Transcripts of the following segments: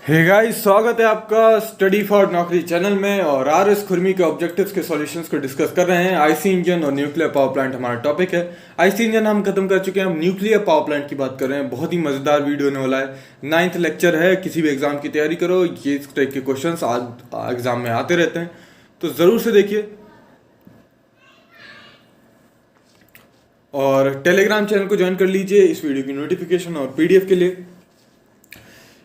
Hey guys, स्वागत है आपका स्टडी फॉर नौकरी चैनल में। और आरएस खुरमी के ऑब्जेक्टिव्स के सॉल्यूशंस को डिस्कस कर रहे हैं। आईसी इंजन और न्यूक्लियर पावर प्लांट हमारा टॉपिक है। आईसी इंजन हम खत्म कर चुके हैं, हम न्यूक्लियर पावर प्लांट की बात कर रहे हैं। बहुत ही मजेदार वीडियो होने वाला है। 9th लेक्चर है, किसी भी एग्जाम की तैयारी करो, ये इस टाइप के क्वेश्चन एग्जाम में आते रहते हैं, तो जरूर से देखिए। और टेलीग्राम चैनल को ज्वाइन कर लीजिए इस वीडियो की नोटिफिकेशन और पीडीएफ के लिए।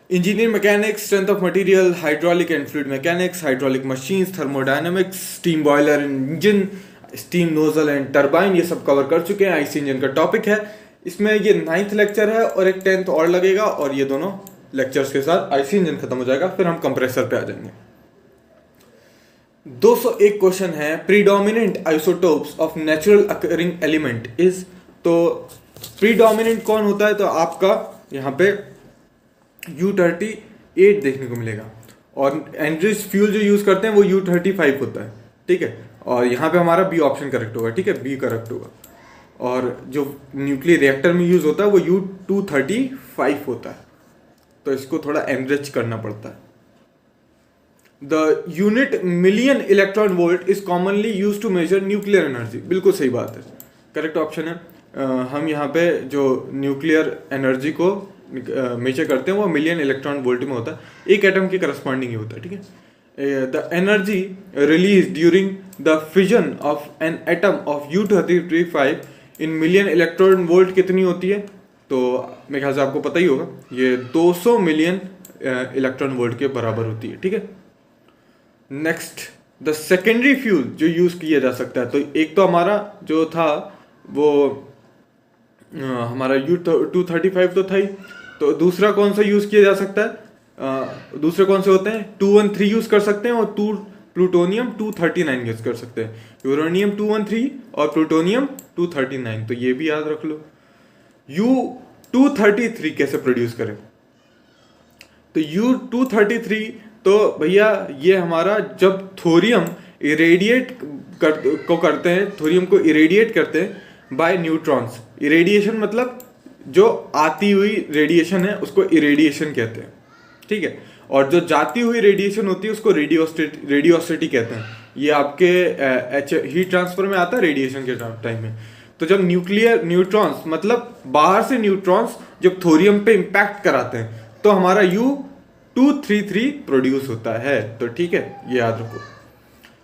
Engineer mechanics, strength of material, hydraulic and fluid mechanics, hydraulic machines, thermodynamics, steam boiler engine, steam nozzle and turbine, ये सब कवर कर चुके हैं। आईसी इंजन का टॉपिक है। इसमें ये 9th लेक्चर है और एक 10th और लगेगा, और ये दोनों लेक्चर्स के साथ आईसी इंजन खत्म हो जाएगा। फिर हम कंप्रेसर पे आ जाएंगे। 201 क्वेश्चन है, predominant isotopes of natural occurring element is. तो प्रीडोमिनेंट कौन होता है? तो आपका यहाँ पे U38 देखने को मिलेगा, और एनरिच फ्यूल जो यूज करते हैं वो U35 होता है, ठीक है। और यहाँ पे हमारा बी ऑप्शन करेक्ट होगा, ठीक है, बी करेक्ट होगा। और जो न्यूक्लियर रिएक्टर में यूज होता है वो U235 होता है, तो इसको थोड़ा एनरिच करना पड़ता है। The unit million electron volt is commonly use to measure nuclear energy. बिल्कुल सही बात है, करेक्ट ऑप्शन है। हम यहाँ पे जो न्यूक्लियर एनर्जी को मेजर करते हैं वो मिलियन इलेक्ट्रॉन वोल्ट में होता है। एक एटम के करस्पॉन्डिंग ही होता है, ठीक है। The energy release during the fission of an atom of U235 in million electron volt कितनी होती है? तो मेरे ख्याल से आपको पता ही होगा, ये 200 मिलियन इलेक्ट्रॉन वोल्ट के बराबर होती है, ठीक है। नेक्स्ट, द सेकेंडरी फ्यूल जो यूज किया जा सकता है। तो एक तो हमारा जो था वो हमारा U235 तो था ही, तो दूसरा कौन सा यूज किया जा सकता है? दूसरे कौन से होते हैं? 213 यूज कर सकते हैं, और प्लूटोनियम 239 यूज कर सकते हैं। यूरेनियम 213 और प्लूटोनियम 239, तो ये भी याद रख लो। U233 कैसे प्रोड्यूस करें? तो U233 तो भैया ये हमारा जब थोरियम इरेडिएट करते हैं, थोरियम को इरेडिएट करते हैं बाय न्यूट्रॉन्स। इरेडिएशन मतलब जो आती हुई रेडिएशन है उसको इरेडिएशन कहते हैं, ठीक है। और जो जाती हुई रेडिएशन होती है उसको रेडियोसिटी कहते हैं। ये आपके हीट ट्रांसफर में आता है रेडिएशन के टाइम में। तो जब न्यूट्रॉन्स मतलब बाहर से न्यूट्रॉन्स जब थोरियम पे इंपैक्ट कराते हैं तो हमारा U233 प्रोड्यूस होता है, तो ठीक है, ये याद रखो।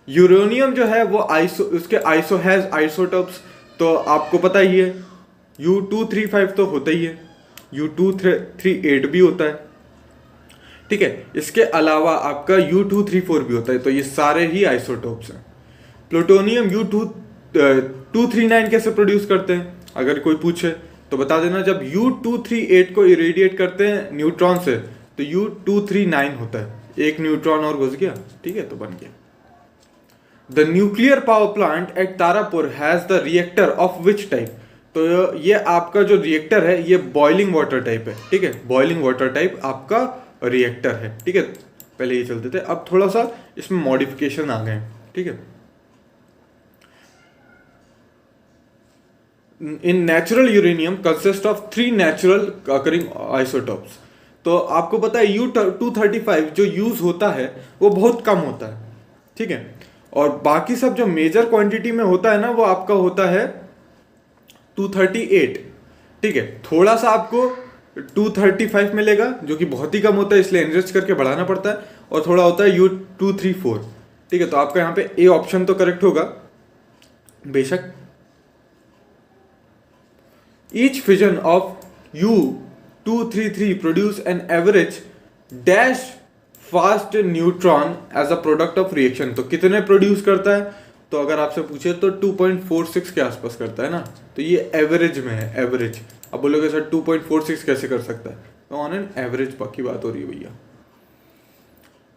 यूरेनियम जो है वो उसके आइसोटोप्स तो आपको पता ही है, U235 तो होता ही है, U238 भी होता है, ठीक है। इसके अलावा आपका U234 भी होता है, तो ये सारे ही आइसोटोप्स हैं। प्लूटोनियम U239 कैसे प्रोड्यूस करते हैं? अगर कोई पूछे तो बता देना, जब U238 को इरेडिएट करते हैं न्यूट्रॉन से तो U239 होता है। एक न्यूट्रॉन और घुस गया, ठीक है, तो बन गया। The nuclear power plant at Tarapur has the reactor of which type. तो ये आपका जो रिएक्टर है ये बॉइलिंग वाटर टाइप है, ठीक है। बॉइलिंग वाटर टाइप आपका रिएक्टर है, ठीक है। पहले ये चलते थे, अब थोड़ा सा इसमें मॉडिफिकेशन आ गए, ठीक है। In natural uranium consist of 3 natural occurring isotopes. तो आपको पता है U235 जो यूज होता है वो बहुत कम होता है, ठीक है। और बाकी सब जो मेजर क्वांटिटी में होता है ना वो आपका होता है 238, ठीक है। थोड़ा सा आपको 235 मिलेगा जो कि बहुत ही कम होता है, इसलिए एनरिच करके बढ़ाना पड़ता है। और थोड़ा होता है U234, ठीक है। तो आपका यहाँ पे ए ऑप्शन तो करेक्ट होगा बेशक। Each fission of U233 produce an average dash fast neutron as a product of reaction. तो कितने प्रोड्यूस करता है? तो अगर आपसे पूछे तो 2.46 के आसपास करता है ना, तो ये एवरेज में है, एवरेज। अब बोलोगे सर 2.46 कैसे कर सकता है? तो ऑन एन एवरेज की बात हो रही है भैया।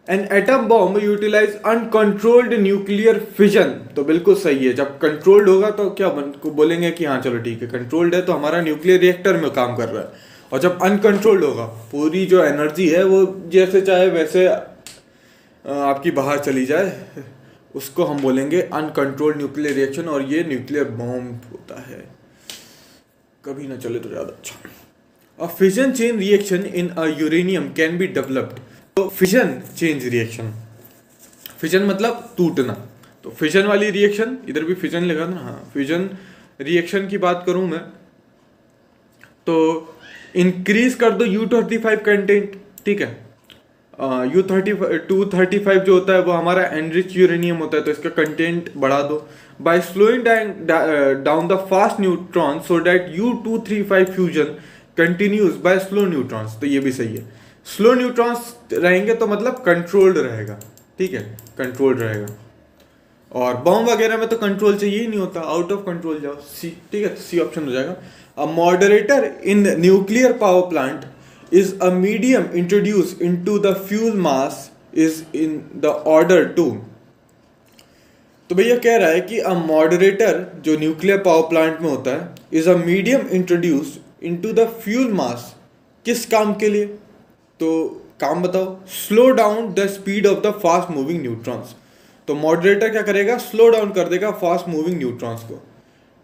An atom bomb utilize uncontrolled nuclear fission. तो बिल्कुल सही है, जब कंट्रोल्ड होगा तो क्या बोलेंगे कि हाँ चलो ठीक है, कंट्रोल्ड है तो हमारा न्यूक्लियर रिएक्टर में काम कर रहा है। और जब अनकंट्रोल्ड होगा, पूरी जो एनर्जी है वो जैसे चाहे वैसे आपकी बाहर चली जाए, उसको हम बोलेंगे अनकंट्रोल्ड न्यूक्लियर रिएक्शन, और ये न्यूक्लियर बॉम्ब होता है। कभी ना चले तो ज्यादा अच्छा। A fission chain reaction in a uranium can be developed तो फिजन चेंज रिएक्शन, फिजन मतलब टूटना, तो फिजन वाली रिएक्शन, इधर भी फिजन लिखा था ना, हाँ, फिजन रिएक्शन की बात करूं मैं तो इंक्रीज कर दो U35 कंटेंट, ठीक है। U235 जो होता है वो हमारा एनरिच यूरेनियम होता है, तो इसका कंटेंट बढ़ा दो by slowing down the fast neutron so that U235 fusion continues by slow neutrons. तो ये भी सही है, स्लो न्यूट्रॉन्स रहेंगे तो मतलब कंट्रोल्ड रहेगा, ठीक है, कंट्रोल्ड रहेगा। और बॉम्ब वगैरह में तो कंट्रोल चाहिए ही नहीं होता, आउट ऑफ कंट्रोल जाओ, सी, ठीक है, सी ऑप्शन हो जाएगा। A moderator in nuclear power plant is a medium introduce into the fuel mass is in the order to. तो भैया कह रहा है कि अ मॉडरेटर जो न्यूक्लियर पावर प्लांट में होता है is a medium introduce into the fuel mass, किस काम के लिए, तो काम बताओ, slow down the speed of the fast moving neutrons. तो मॉडरेटर क्या करेगा, स्लो डाउन कर देगा फास्ट मूविंग न्यूट्रॉन्स को,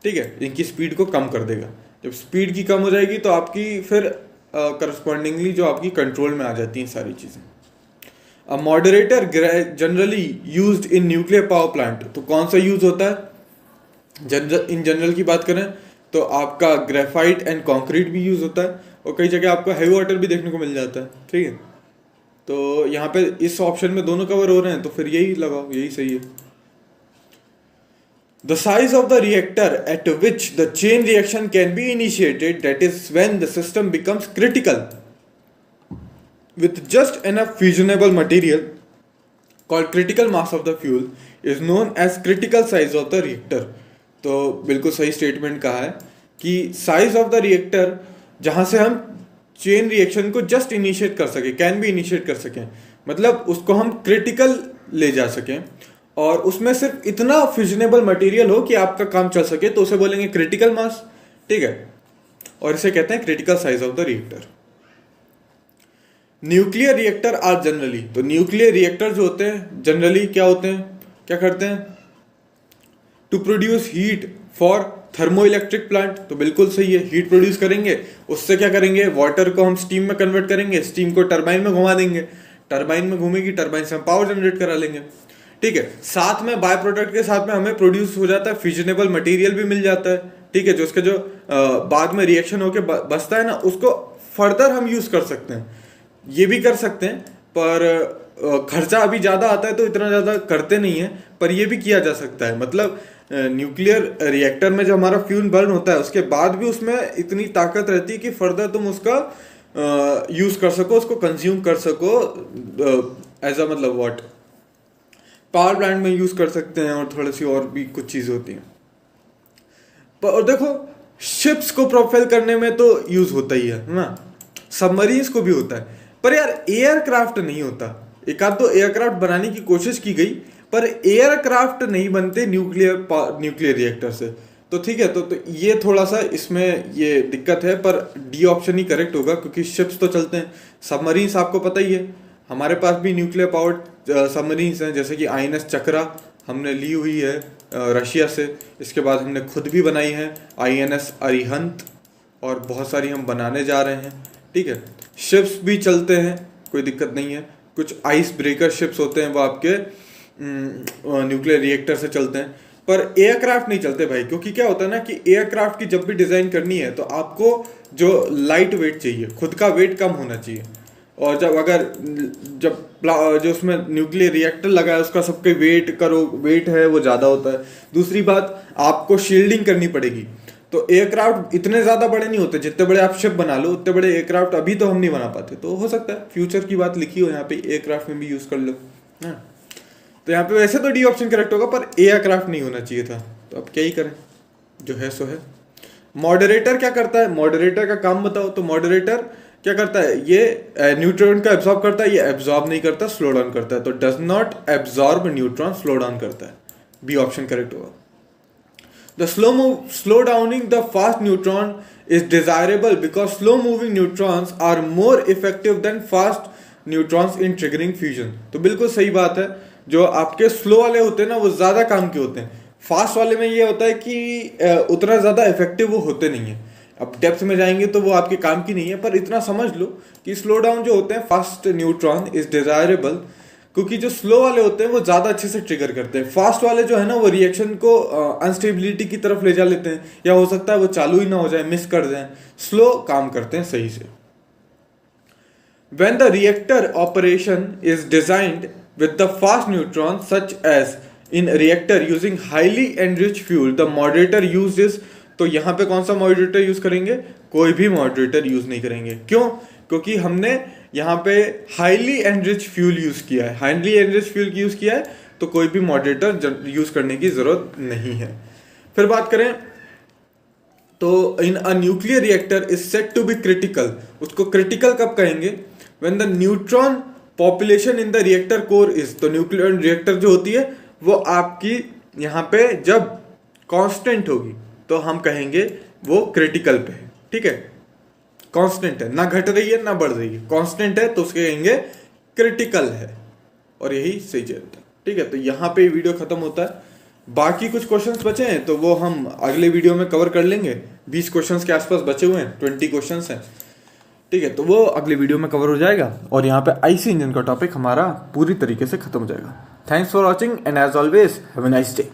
ठीक है, इनकी स्पीड को कम कर देगा। जब स्पीड की कम हो जाएगी तो आपकी फिर करस्पॉन्डिंगली जो आपकी कंट्रोल में आ जाती हैं सारी चीजें। A moderator generally used in nuclear power plant, तो कौन सा यूज होता है, इन जनरल की बात करें तो आपका ग्रेफाइट एंड कंक्रीट भी यूज होता है, और कई जगह आपको हैवी वाटर भी देखने को मिल जाता है, ठीक है। तो यहाँ पे इस ऑप्शन में दोनों कवर हो रहे हैं, तो फिर यही लगाओ, यही सही है। The size of the reactor at which the chain reaction can be initiated, that is when the system becomes critical with just enough fusionable material called critical mass of the fuel is known as critical size of the reactor। तो बिल्कुल सही statement कहा है कि size of the reactor जहां से हम chain reaction को जस्ट इनिशिएट कर सके, कैन भी इनिशिएट कर सकें, मतलब उसको हम क्रिटिकल ले जा सकें और उसमें सिर्फ इतना फ्यूजनेबल मटेरियल हो कि आपका काम चल सके, तो उसे बोलेंगे क्रिटिकल मास, ठीक है, और इसे कहते हैं critical size of the reactor. Nuclear reactor are generally, तो न्यूक्लियर रिएक्टर जो होते हैं जनरली क्या होते हैं, क्या करते हैं, to produce heat for thermo electric plant. तो बिल्कुल सही है, हीट प्रोड्यूस करेंगे, उससे क्या करेंगे, वाटर को हम स्टीम में कन्वर्ट करेंगे, स्टीम को टरबाइन में घुमा देंगे, टरबाइन में घूमेगी, टरबाइन से हम पावर जनरेट करा लेंगे, ठीक है। साथ में बाय प्रोडक्ट के साथ में हमें प्रोड्यूस हो जाता है फ्यूजनेबल मटेरियल भी मिल जाता है, ठीक है, जो उसके जो बाद में रिएक्शन होके बचता है ना, उसको फर्दर हम यूज कर सकते हैं, ये भी कर सकते हैं, पर खर्चा अभी ज्यादा आता है तो इतना ज्यादा करते नहीं है, पर ये भी किया जा सकता है। मतलब न्यूक्लियर रिएक्टर में जो हमारा फ्यूल बर्न होता है उसके बाद भी उसमें इतनी ताकत रहती है कि फर्दर तुम उसका यूज कर सको, उसको कंज्यूम कर सको, एज अ मतलब व्हाट, पावर प्लांट में यूज कर सकते हैं, और थोड़ी सी और भी कुछ चीज होती हैं। और देखो शिप्स को प्रोपेल करने में तो यूज होता ही है ना, सबमरीन्स को भी होता है, पर यार एयरक्राफ्ट नहीं होता। एक आध तो एयरक्राफ्ट बनाने की कोशिश की गई, पर एयरक्राफ्ट नहीं बनते न्यूक्लियर रिएक्टर से। तो ठीक है, तो ये थोड़ा सा इसमें ये दिक्कत है, पर डी ऑप्शन ही करेक्ट होगा, क्योंकि शिप्स तो चलते हैं। सबमरीन्स आपको पता ही है, हमारे पास भी न्यूक्लियर पावर्ड सबमरीन्स हैं, जैसे कि INS चक्रा हमने ली हुई है रशिया से, इसके बाद हमने खुद भी बनाई है INS अरिहंत, और बहुत सारी हम बनाने जा रहे हैं, ठीक है। शिप्स भी चलते हैं, कोई दिक्कत नहीं है। कुछ आइस ब्रेकर शिप्स होते हैं, वो आपके न्यूक्लियर रिएक्टर से चलते हैं, पर एयरक्राफ्ट नहीं चलते भाई, क्योंकि क्या होता है ना कि एयरक्राफ्ट की जब भी डिजाइन करनी है तो आपको जो लाइट वेट चाहिए, खुद का वेट कम होना चाहिए, और जब जो उसमें न्यूक्लियर रिएक्टर लगा है उसका सबके वेट है वो ज्यादा होता है। दूसरी बात, आपको शील्डिंग करनी पड़ेगी, तो एयरक्राफ्ट इतने ज्यादा बड़े नहीं होते, जितने बड़े आप शिप बना लो उतने बड़े एयरक्राफ्ट अभी तो हम नहीं बना पाते। तो हो सकता है फ्यूचर की बात लिखी हो यहाँ पे, एयरक्राफ्ट में भी यूज कर लो, तो यहाँ पे वैसे तो डी ऑप्शन करेक्ट होगा, पर एयरक्राफ्ट नहीं होना चाहिए था, तो अब क्या ही करें, जो है सो है। मॉडरेटर क्या करता है, मॉडरेटर का काम बताओ। तो मॉडरेटर क्या करता है, ये न्यूट्रॉन का एब्जॉर्ब करता है, ये एब्जॉर्ब नहीं करता, स्लो डाउन करता है। तो does not absorb neutron, slow down करता है, बी ऑप्शन करेक्ट होगा। The slow downing the fast neutron is desirable because slow moving neutrons are more effective than fast neutrons in triggering fusion। तो बिल्कुल सही बात है, जो आपके स्लो वाले होते हैं ना वो ज्यादा काम के होते हैं, फास्ट वाले में ये होता है कि उतना ज्यादा इफेक्टिव वो होते नहीं है। अब डेप्थ में जाएंगे तो वो आपके काम की नहीं है, पर इतना समझ लो कि स्लो डाउन जो होते हैं फास्ट न्यूट्रॉन इज डिजायरेबल, क्योंकि जो स्लो वाले होते हैं वो ज़्यादा अच्छे से ट्रिगर करते हैं। फास्ट वाले जो है ना वो रिएक्शन को अनस्टेबिलिटी की तरफ ले जा लेते हैं, या हो सकता है वो चालू ही ना हो जाए, मिस कर जाए। स्लो काम करते हैं सही से। When the reactor operation is designed with the fast neutron, such as in reactor using highly enriched fuel, the moderator uses, तो यहाँ पे कौन सा मॉडरेटर यूज करेंगे? कोई भी मॉडरेटर यूज नहीं करेंगे। क्यों? क्योंकि हमने यहाँ पे हाईली एनरिच फ्यूल यूज किया है। हाईली एनरिच फ्यूल यूज किया है तो कोई भी मॉडरेटर यूज करने की जरूरत नहीं है। फिर बात करें तो in a nuclear reactor is set to be critical. उसको क्रिटिकल कब कहेंगे? When the neutron population in the reactor core is, तो न्यूक्लियर रिएक्टर जो होती है वो आपकी यहाँ पे जब कांस्टेंट होगी तो हम कहेंगे वो क्रिटिकल पे है। ठीक है, कांस्टेंट है, ना घट रही है ना बढ़ रही है, कांस्टेंट है तो उसके कहेंगे क्रिटिकल है, और यही सही चलता है। ठीक है, तो यहाँ पे वीडियो खत्म होता है। बाकी कुछ क्वेश्चंस बचे हैं तो वो हम अगले वीडियो में कवर कर लेंगे। 20 क्वेश्चंस के आसपास बचे हुए हैं, 20 क्वेश्चंस हैं। ठीक है, तो वो अगले वीडियो में कवर हो जाएगा, और यहाँ पे आईसी इंजन का टॉपिक हमारा पूरी तरीके से खत्म हो जाएगा। Thanks for watching and as always have a nice day.